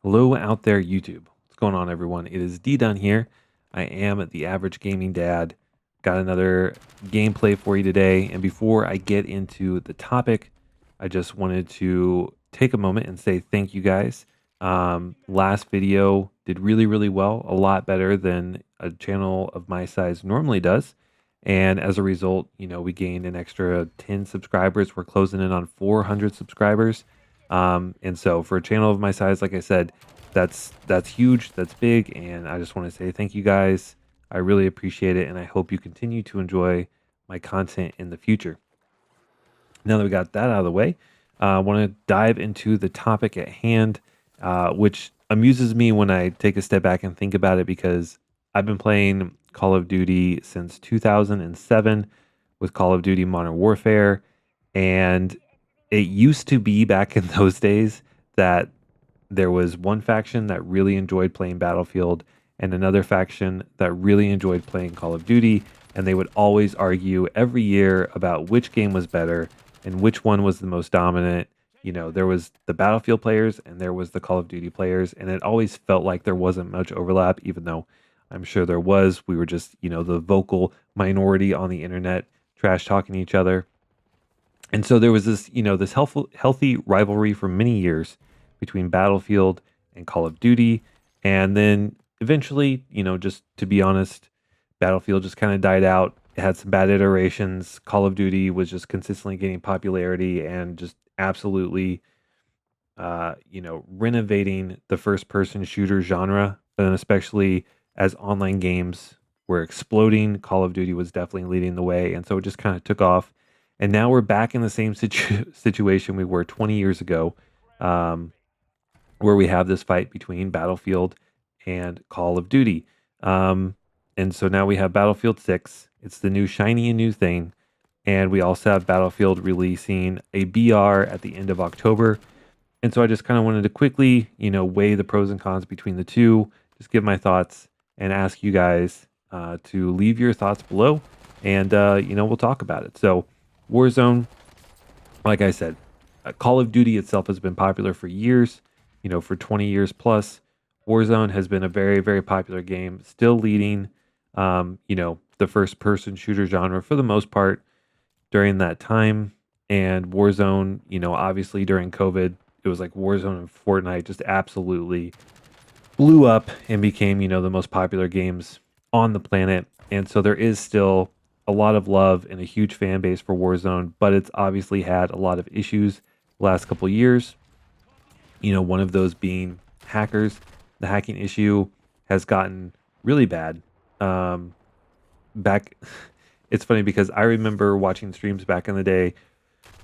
Hello out there, YouTube. What's going on, everyone? It is D Dunn here. I am the Average Gaming Dad. Got another gameplay for you today. And before I get into the topic, I just wanted to take a moment and say thank you guys. Last video did really, really well, a lot better than a channel of my size normally does. And as a result, we gained an extra 10 subscribers. We're closing in on 400 subscribers. And so for a channel of my size, like I said, that's huge, that's big, and I just want to say thank you guys. I really appreciate it, and I hope you continue to enjoy my content in the future. Now that we got that out of the way, I want to dive into the topic at hand, which amuses me when I take a step back and think about it because I've been playing Call of Duty since 2007 with Call of Duty Modern Warfare, and it used to be back in those days that there was one faction that really enjoyed playing Battlefield and another faction that really enjoyed playing Call of Duty, and they would always argue every year about which game was better and which one was the most dominant. There was the Battlefield players and there was the Call of Duty players, and it always felt like there wasn't much overlap, even though I'm sure there was. We were just, the vocal minority on the internet trash talking each other. And so there was this healthy rivalry for many years between Battlefield and Call of Duty. And then eventually, just to be honest, Battlefield just kind of died out. It had some bad iterations. Call of Duty was just consistently getting popularity and just absolutely, renovating the first person shooter genre. And especially as online games were exploding, Call of Duty was definitely leading the way. And so it just kind of took off. And now we're back in the same situation we were 20 years ago, where we have this fight between Battlefield and Call of Duty. And so now we have Battlefield 6. It's the new shiny and new thing. And we also have Battlefield releasing a BR at the end of October. And so I just kind of wanted to quickly, weigh the pros and cons between the two, just give my thoughts and ask you guys to leave your thoughts below. And, we'll talk about it. So, Warzone, like I said, Call of Duty itself has been popular for years, for 20 years plus. Warzone has been a very, very popular game, still leading, the first person shooter genre for the most part during that time. And Warzone, obviously during COVID, it was like Warzone and Fortnite just absolutely blew up and became, the most popular games on the planet. And so there is still a lot of love and a huge fan base for Warzone, but it's obviously had a lot of issues the last couple of years. One of those being hackers. The hacking issue has gotten really bad. Back, it's funny because I remember watching streams back in the day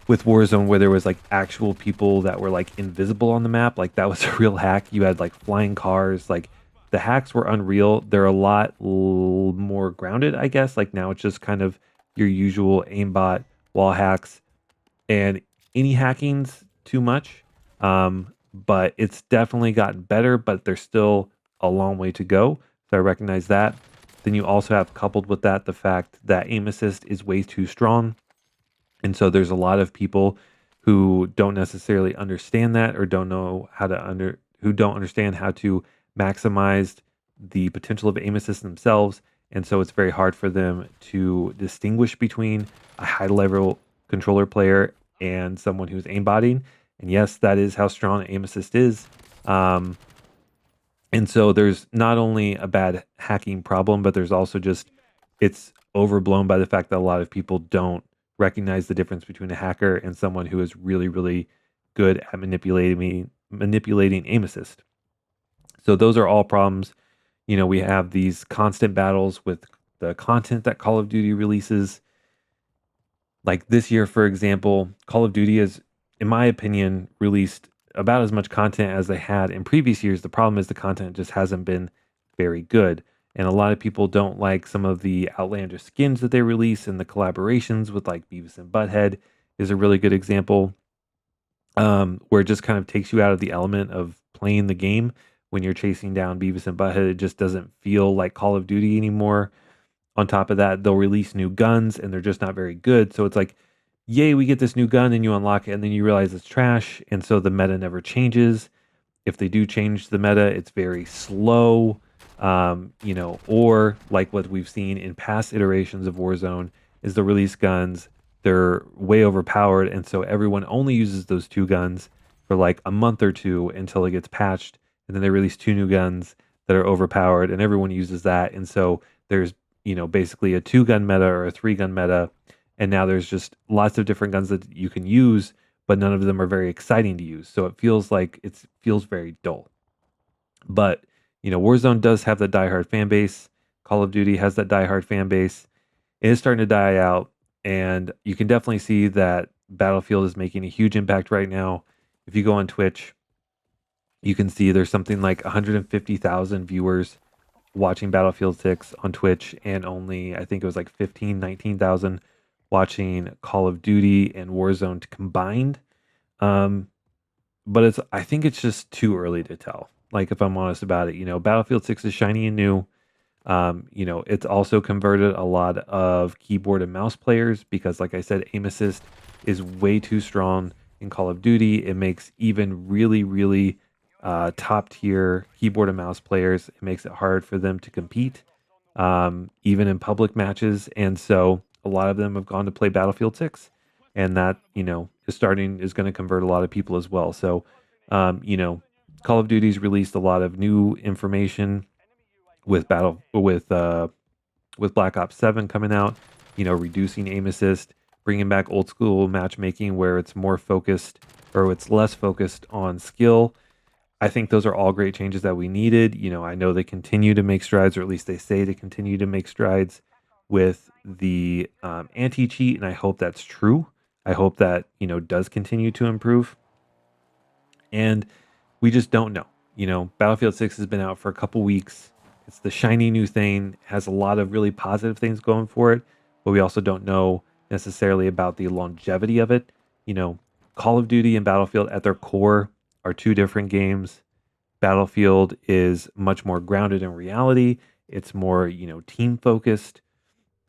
with Warzone where there was like actual people that were like invisible on the map. Like that was a real hack. You had like flying cars. Like the hacks were unreal. They're a lot more grounded, I guess. Like now it's just kind of your usual aimbot wall hacks, and any hacking's too much. But it's definitely gotten better, but there's still a long way to go. So I recognize that. Then you also have coupled with that the fact that aim assist is way too strong. And so there's a lot of people who don't necessarily understand that or don't know how to who don't understand how to maximize the potential of aim assist themselves. And so it's very hard for them to distinguish between a high level controller player and someone who's aimbotting. And yes, that is how strong aim assist is. And so there's not only a bad hacking problem, but there's also just it's overblown by the fact that a lot of people don't recognize the difference between a hacker and someone who is really, really good at manipulating aim assist. So those are all problems. We have these constant battles with the content that Call of Duty releases. Like this year, for example, Call of Duty has, in my opinion, released about as much content as they had in previous years. The problem is the content just hasn't been very good. And a lot of people don't like some of the outlandish skins that they release, and the collaborations with like Beavis and Butthead is a really good example, where it just kind of takes you out of the element of playing the game. When you're chasing down Beavis and Butthead, it just doesn't feel like Call of Duty anymore. On top of that, they'll release new guns and they're just not very good. So it's like, yay, we get this new gun and you unlock it and then you realize it's trash. And so the meta never changes. if they do change the meta, it's very slow. Or like what we've seen in past iterations of Warzone is the release guns, they're way overpowered, and so everyone only uses those two guns for like a month or two until it gets patched, and then they release two new guns that are overpowered, and everyone uses that, and so there's basically a 2-gun meta or a 3-gun meta, and now there's just lots of different guns that you can use, but none of them are very exciting to use. So it feels like it feels very dull. But Warzone does have that diehard fan base. Call of Duty has that diehard fan base. It is starting to die out, and you can definitely see that Battlefield is making a huge impact right now. If you go on Twitch, you can see there's something like 150,000 viewers watching Battlefield 6 on Twitch, and only, I think it was like 19,000 watching Call of Duty and Warzone combined. But I think it's just too early to tell. Like, if I'm honest about it, Battlefield 6 is shiny and new. It's also converted a lot of keyboard and mouse players because, like I said, aim assist is way too strong in Call of Duty. It makes even really, really top tier keyboard and mouse players, it makes it hard for them to compete, even in public matches. And so a lot of them have gone to play Battlefield 6, and that, is going to convert a lot of people as well. So, Call of Duty's released a lot of new information with Black Ops 7 coming out, reducing aim assist, bringing back old school matchmaking where it's more focused, or it's less focused on skill. I think those are all great changes that we needed. I know they continue to make strides, or at least they say they continue to make strides with the anti-cheat, and I hope that's true. I hope that, does continue to improve. And we just don't know. Battlefield 6 has been out for a couple weeks. It's the shiny new thing, has a lot of really positive things going for it, but we also don't know necessarily about the longevity of it. Call of Duty and Battlefield at their core are two different games. Battlefield is much more grounded in reality. It's more, team focused.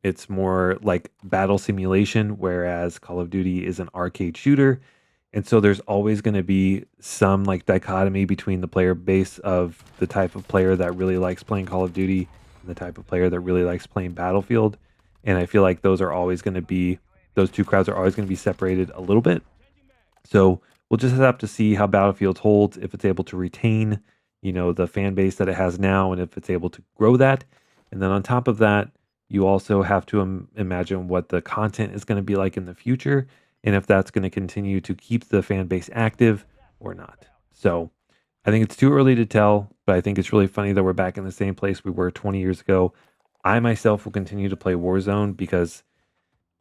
It's more like battle simulation, whereas Call of Duty is an arcade shooter. And so there's always going to be some like dichotomy between the player base of the type of player that really likes playing Call of Duty and the type of player that really likes playing Battlefield. And I feel like those two crowds are always going to be separated a little bit. So we'll just have to see how Battlefield holds, if it's able to retain, the fan base that it has now, and if it's able to grow that. And then on top of that, you also have to imagine what the content is going to be like in the future, and if that's going to continue to keep the fan base active or not. So I think it's too early to tell, but I think it's really funny that we're back in the same place we were 20 years ago. I myself will continue to play Warzone because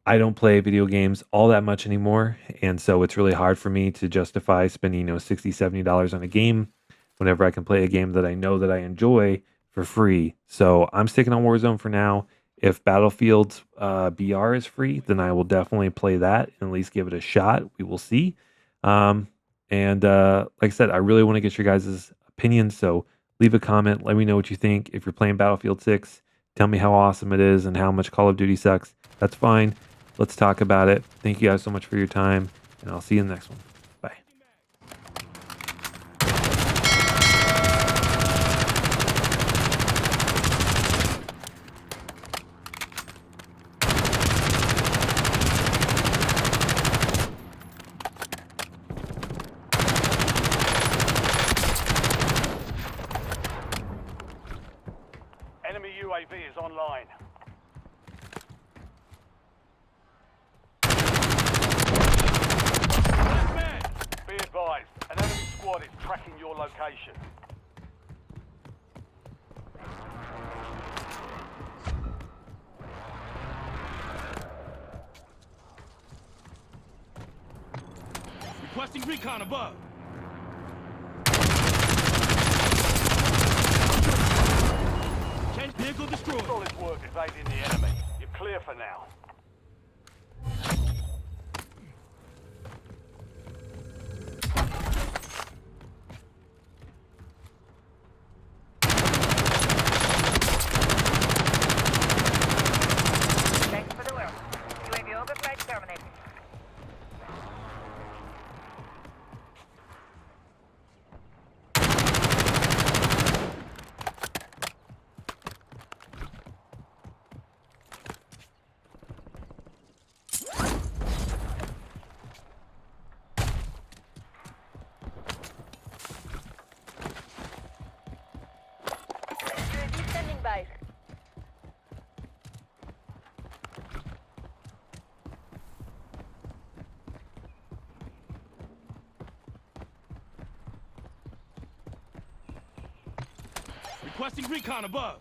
I don't play video games all that much anymore. And so it's really hard for me to justify spending, $60, $70 on a game whenever I can play a game that I know that I enjoy for free. So I'm sticking on Warzone for now. If Battlefield's BR is free, then I will definitely play that and at least give it a shot. We will see. Like I said, I really want to get your guys' opinions. So leave a comment. Let me know what you think. If you're playing Battlefield 6, tell me how awesome it is and how much Call of Duty sucks. That's fine. Let's talk about it. Thank you guys so much for your time, and I'll see you in the next one. Bye. Enemy UAV is online. Be advised, an enemy squad is tracking your location. Requesting recon above. Change vehicle destroyed. Solid work evading the enemy. You're clear for now. Thanks for the work. UAV overflight terminated. Requesting recon above.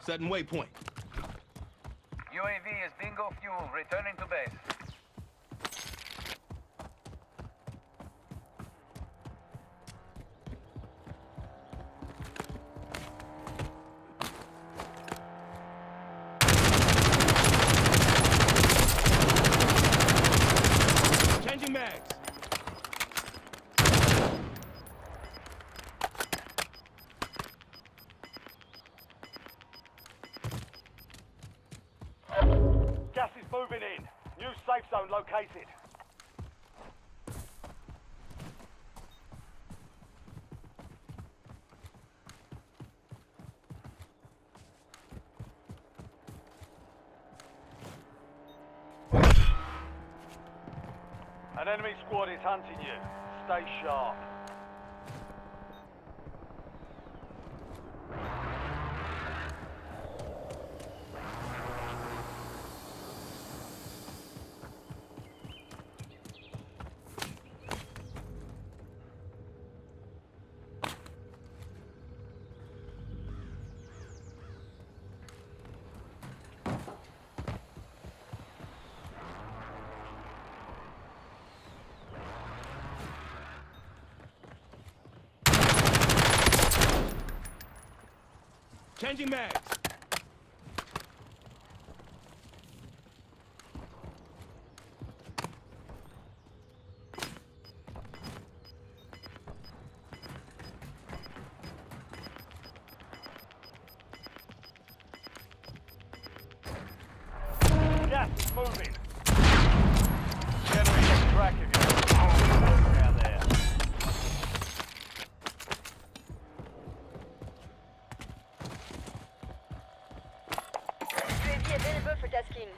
Setting waypoint. UAV is bingo fuel, returning to base. Changing mags. Gas is moving in. New safe zone located. An enemy squad is hunting you. Stay sharp. Changing mags. Gas is moving. The enemy is track of you. Out there. UAV available for tasking.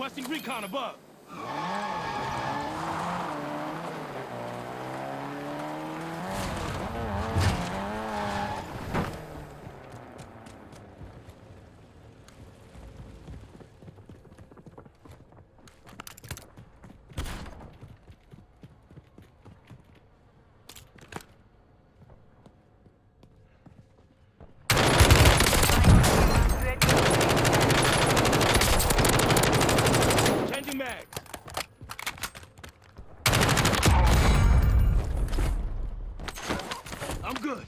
Requesting recon above. Changing mags. I'm good.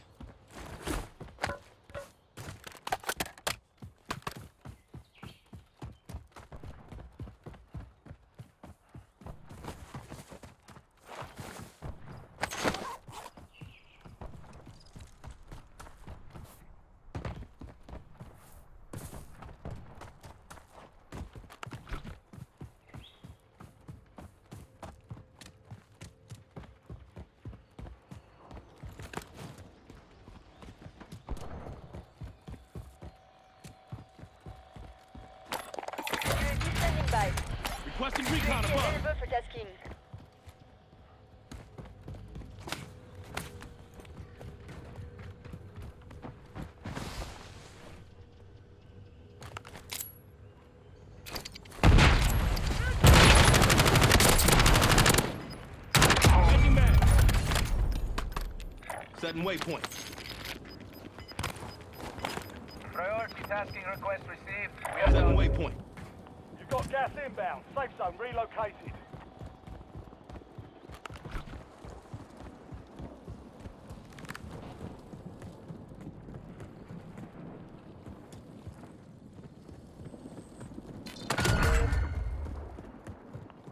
UAV standing by. Requesting recon UAV above. available for tasking. Changing mags. Setting waypoint. Priority tasking request received. We are Setting done. waypoint. You've got gas inbound. Safe zone relocated.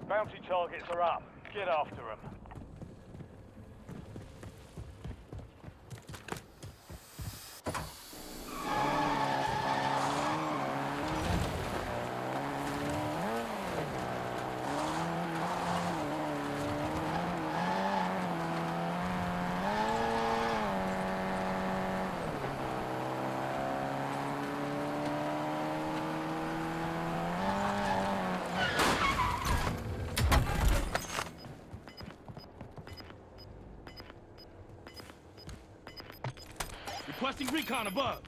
Bounty targets are up. Get after them. Requesting recon above.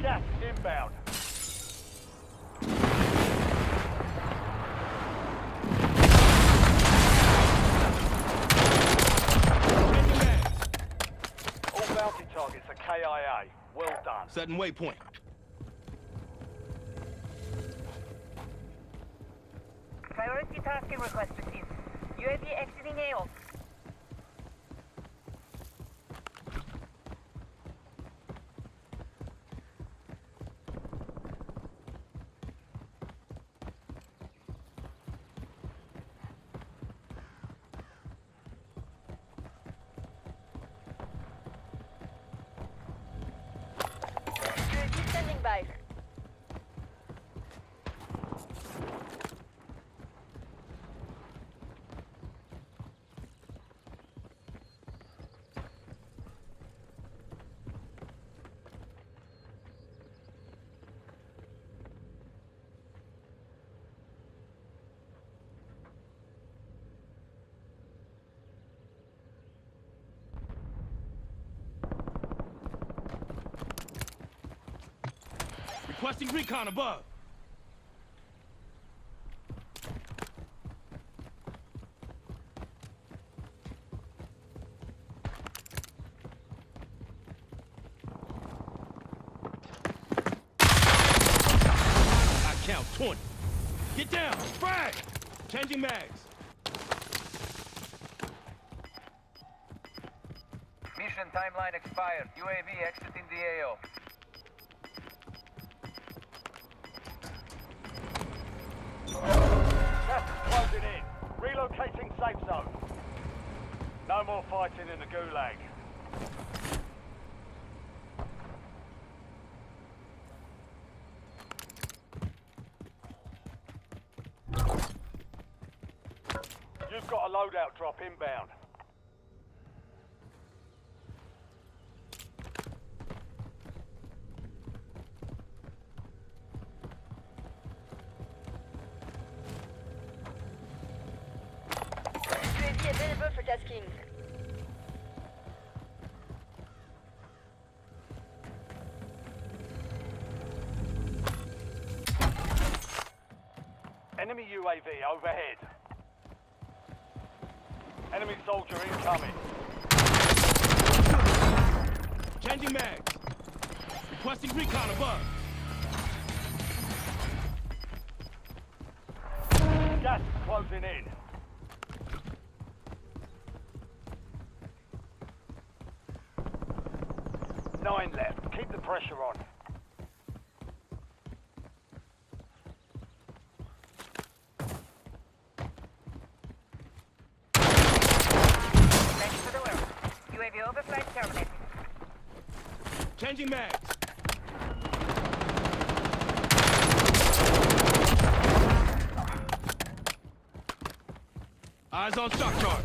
Gas inbound. Changing mag. All bounty targets are KIA. Well done. Setting waypoint. Priority tasking request received. UAV exiting AO. UAV standing by. Requesting recon above. I count 20. Get down. Frag. Changing mags. Mission timeline expired. UAV exiting the AO. Gas is closing in. Relocating safe zone. No more fighting in the gulag. You've got a loadout drop inbound. UAV available for tasking. Enemy UAV overhead. Enemy soldier incoming. Changing mags. Requesting recon above. Gas is closing in. Nine left. Keep the pressure on. Thanks for the work. UAV overflight terminated. Changing mags. Eyes on shock charge.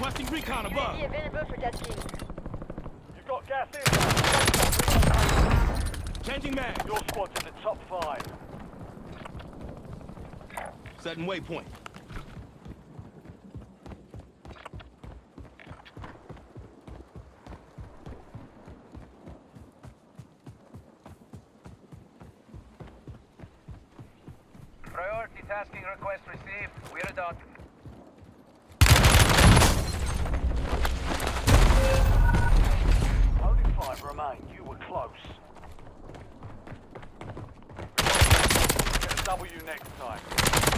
Requesting recon above. UAV available for tasking. You've got gas in. Changing mag. Your squad's in the top 5. Setting waypoint. Priority tasking request received. We're done. Only 5 remain. You were close. Get a W next time.